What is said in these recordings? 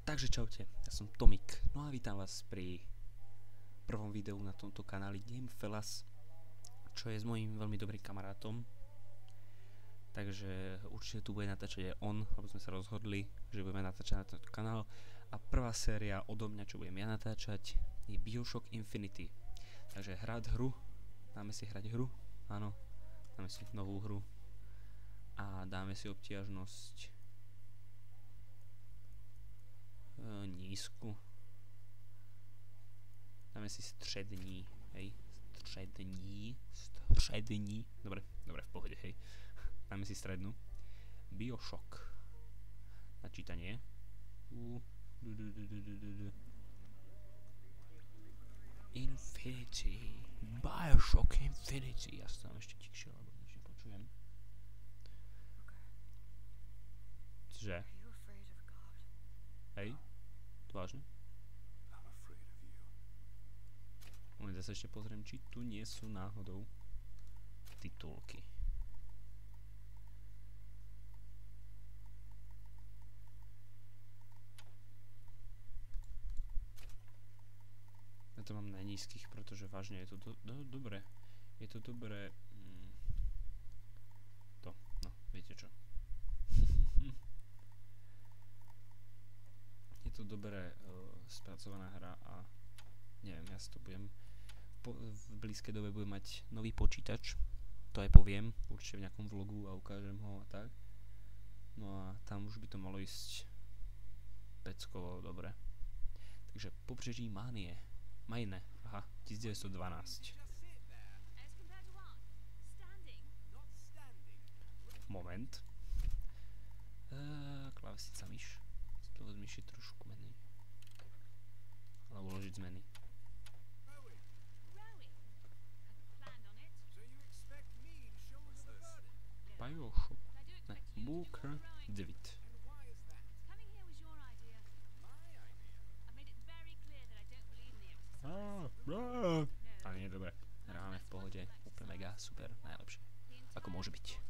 Takže čaute, ja som Tomik, no a vítam vás pri prvom videu na tomto kanáli Gamefellas, čo je s mojím veľmi dobrým kamarátom. Takže určite tu bude natáčať aj on, lebo sme sa rozhodli, že budeme natáčať na tento kanál. A prvá séria odo mňa, čo budem ja natáčať, je BioShock Infinity. Takže hrať hru, dáme si hrať hru, áno, dáme si novú hru a dáme si obtiažnosť nízku. Dáme si střední, hej, střední, dobre, v pohode, hej. Dáme si strednú. BioShock. Načítanie. Infinity. BioShock Infinity. Ja sa tam ešte tikšil, lebo nič nepočujem. Čože? Hej? To vážne? Len zase ešte pozriem, či tu nie sú náhodou titulky. Ja to mám na nízkych, pretože vážne je to dobré. Je to dobré. No, viete čo. Je to dobré spracovaná hra a neviem, ja si to budem v blízkej dobe budem mať nový počítač, to aj poviem určite v nejakom vlogu a ukážem ho a tak. No a tam už by to malo ísť peckovo dobre. Takže Pobřeží Mánie, aha, 1912. Moment. Klávesnica myš. To z myši trošku menej. Alebo uložiť zmeny. BioShock. Ne, Booker 9. Ale nie, dobre. Hráme v pohode. Úplne mega, super, najlepšie. Ako môže byť.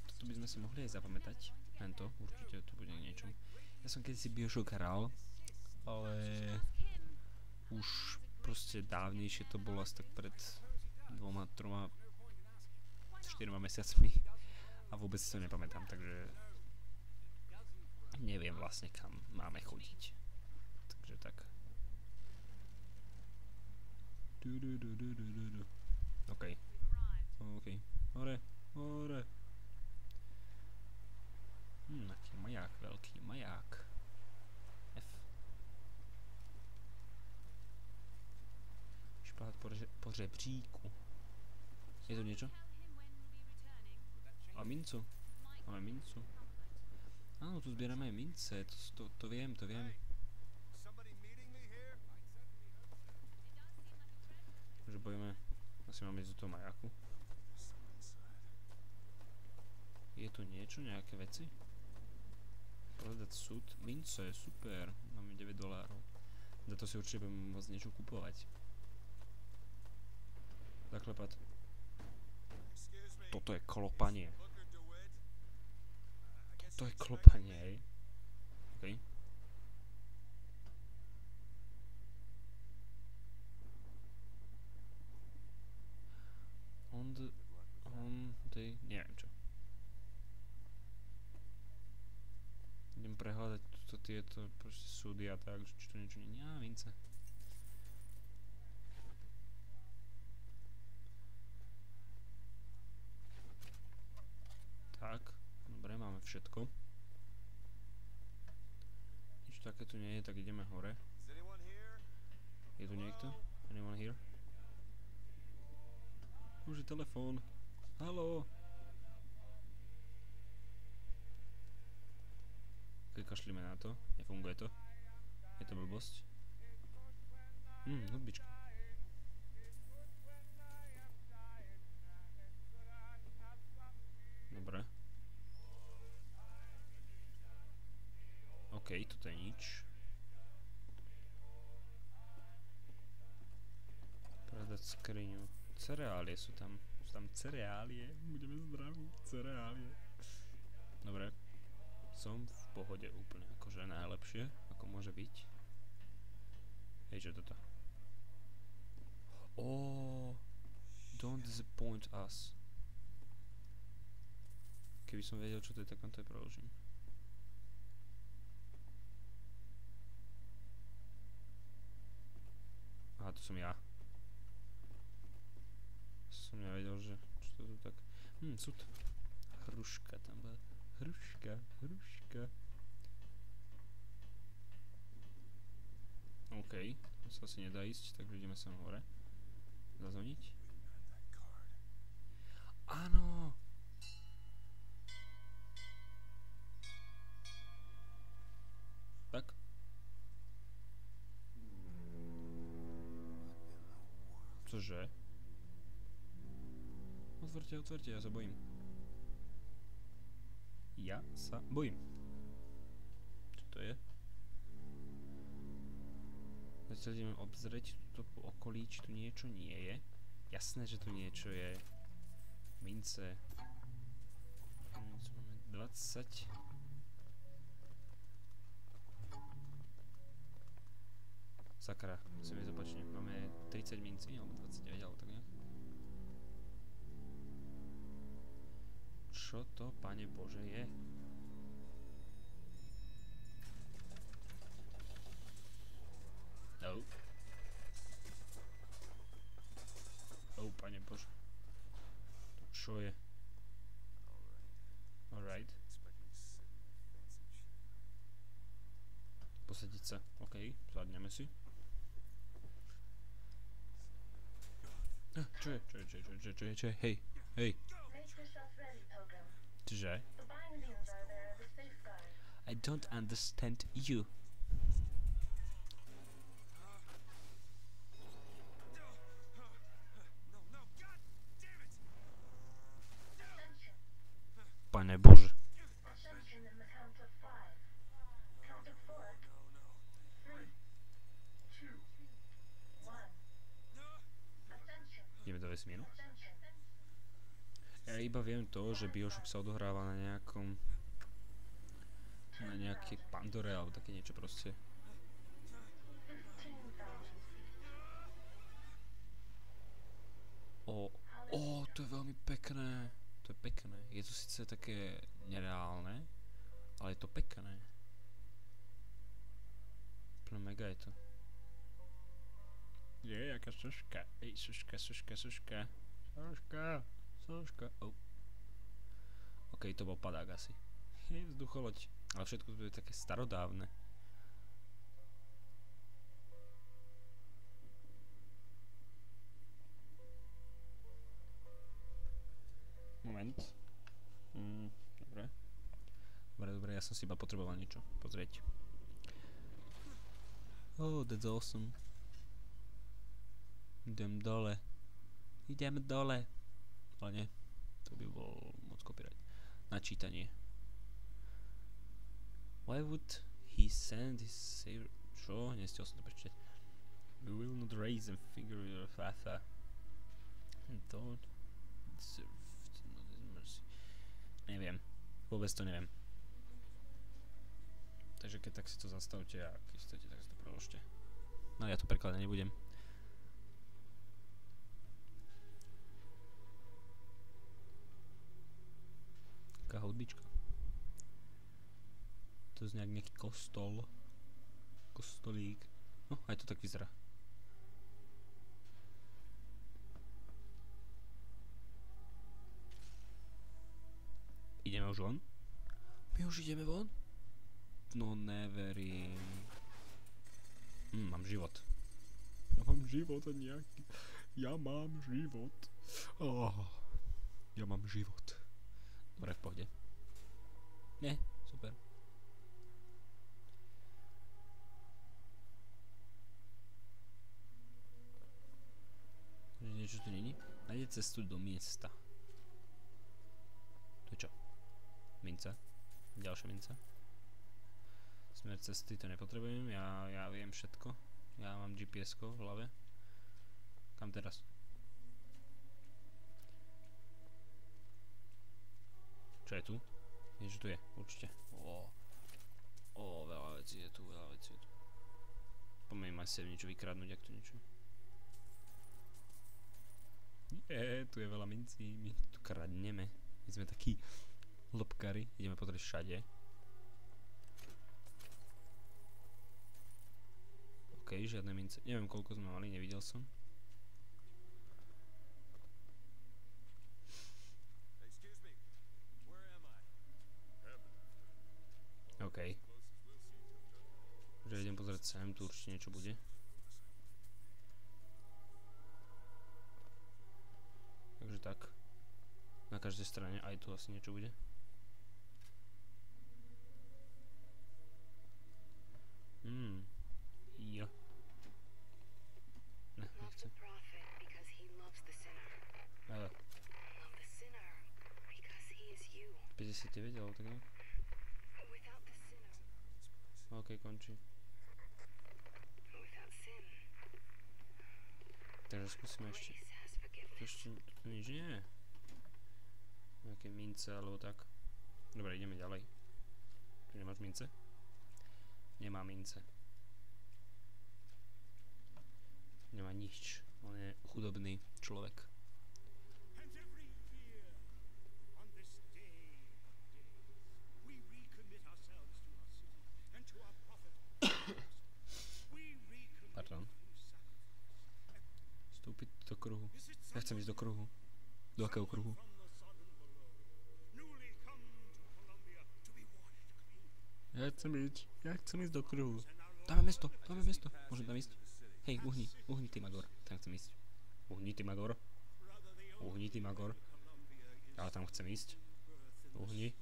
Toto by sme si mohli aj zapamätať. Tento, určite tu bude niečo. Ja som kedysi BioShock hral, ale už proste dávnejšie to bolo asi tak pred 2, 3, 4 mesiacmi a vôbec si to nepamätám, takže neviem vlastne kam máme chodiť. Takže tak. OK. Hore. Aký maják, veľký maják. F. Šplhať po žebříku. Je to niečo? A mincu? Máme mincu. Áno, tu zbierame aj mince, to viem. Takže budeme, asi máme ísť do toho majáku. Je tu niečo, nejaké veci? Povedať súd, mince, super, máme $9. Za to si určite budeme môcť niečo kupovať. Zaklepať. Toto je klopanie. Hej. OK. Neviem čo. Idem prehľadať tieto proste súdy a tak, či to niečo nie. Mince. Tak, dobre, máme všetko. Nič také tu nie je, tak ideme hore. Je tu niekto? Anyone here? Už je telefón. Haló? Keď kašlíme na to, nefunguje to. Je to blbosť. Hudbička. Dobre. OK, toto je nič. Skriňu. Cereálie sú tam. Sú tam cereálie. Budeme zdraví. Cereálie. Dobre. Som v pohode úplne. Akože najlepšie. Ako môže byť. Hej, čo toto? Don't disappoint us. Keby som vedel, čo to je, tak vám to aj preložím. Aha, to som ja. Som nevedel, že čo to tu tak... sú to... Hruška tam bola. Hruška. OK, to sa asi nedá ísť, takže ideme sem hore. Zazvoniť. Áno! Tak. Cože? Otvorte, ja sa bojím. Čo to je? Zatiaľ ideme obzrieť túto okolí, či tu niečo nie je. Jasné, že tu niečo je. Mince. Mince máme 20. Sakra, musím ísť opačne. Máme 30 mincí, alebo 29, alebo tak nejak. Čo to, Pane Bože, je? Pane Bože. To čo je? Alright. Posadiť sa. OK, sadneme si. Čo je? Hej. Čože? I don't understand you. Pane Bože. Ideme do vesmíru. Ja iba viem to, že Bioshock sa odohráva na nejakom... na nejakej Pandore alebo také niečo proste. To je veľmi pekné. To je pekné. Je to síce také nereálne, ale je to pekné. Úplne mega je to. Je, jaká soška. Ej, soška. OK, to bol padák asi. Je vzducholoď. Ale všetko to je také starodávne. Moment. Dobre, ja som si iba potreboval niečo pozrieť. Oh, that's awesome. Idem dole. Ale nie, to by bol moc copyright. Načítanie. Why would he send his savior... Čo? Nestiel som to prečítať. We will not raise and figure your father. Don't deserve not his mercy. Neviem. Vôbec to neviem. Takže keď tak si to zastavte a keď chcete, tak si to preložte. No ja to prekladať nebudem. Taká hudbička. To je nejaký kostol. Kostolík. No, aj to tak vyzerá. Ideme už von? My už ideme von? No neverím. Mám život. Ja mám život a nejaký... Ja mám život. Ja mám život. Dobre, v pohode. Nie, super. Niečo tu není? Nájde cestu do miesta. To je čo? Minca. Ďalšia minca. Smer cesty to nepotrebujem, ja viem všetko. Ja mám GPS-ko v hlave. Kam teraz? Čo je tu? Niečo tu je, určite. Veľa vecí je tu, Poďme im asi niečo vykradnúť, ak tu niečo. Tu je veľa mincí, my tu kradneme. My sme takí lopkari, ideme pozrieť všade. OK, žiadne mince, neviem koľko sme mali, nevidel som. OK. Že idem pozrieť sem, tu určite niečo bude. Takže tak. Na každej strane aj tu asi niečo bude. Jo. Ne, nechcem. Ale. 59 alebo tak ne? OK, končí. Takže skúsime ešte. Ešte tu nič nie je. Nejaké mince alebo tak. Dobre, ideme ďalej. Tu nemáš mince? Nemá mince. Nemá nič. On je chudobný človek. Pardon. Vstúpiť do kruhu. Ja chcem ísť do kruhu. Do akého kruhu? Ja chcem ísť do kruhu. Dáme mesto. Môžem tam ísť? Hej, uhni ty Magor. Tam chcem ísť. Uhni ty Magor. Ja tam chcem ísť. Uhni.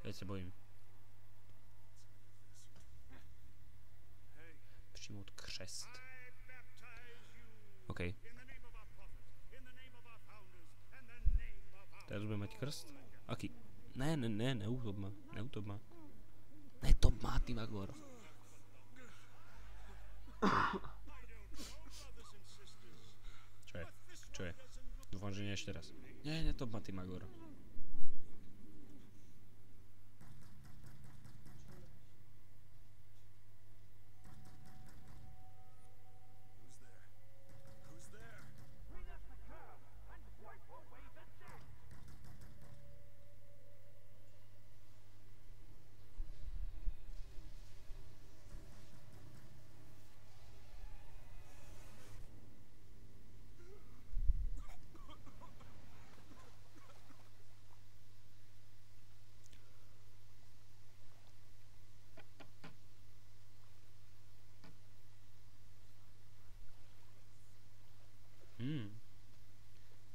Ja sa bojím. Přijmout křest. OK. Teraz budem mať krst? Aký? Ne, neutob ma. Netob ma, ty Magor. Čo je? Dúfam, že nie ešte raz. Nie, netob ma, ty Magor.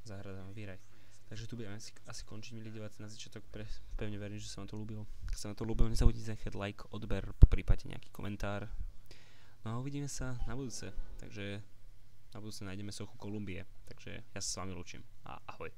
Záhrada výraj. Takže tu budeme asi končiť, milí diváci, na začiatok. Pevne verím, že sa vám to ľúbilo. Ak sa vám to ľúbilo, nezabudnite nechať like, odber, po prípade nejaký komentár. No a uvidíme sa na budúce. Takže na budúce nájdeme sochu Kolumbie. Takže ja sa s vami lúčim a ahoj.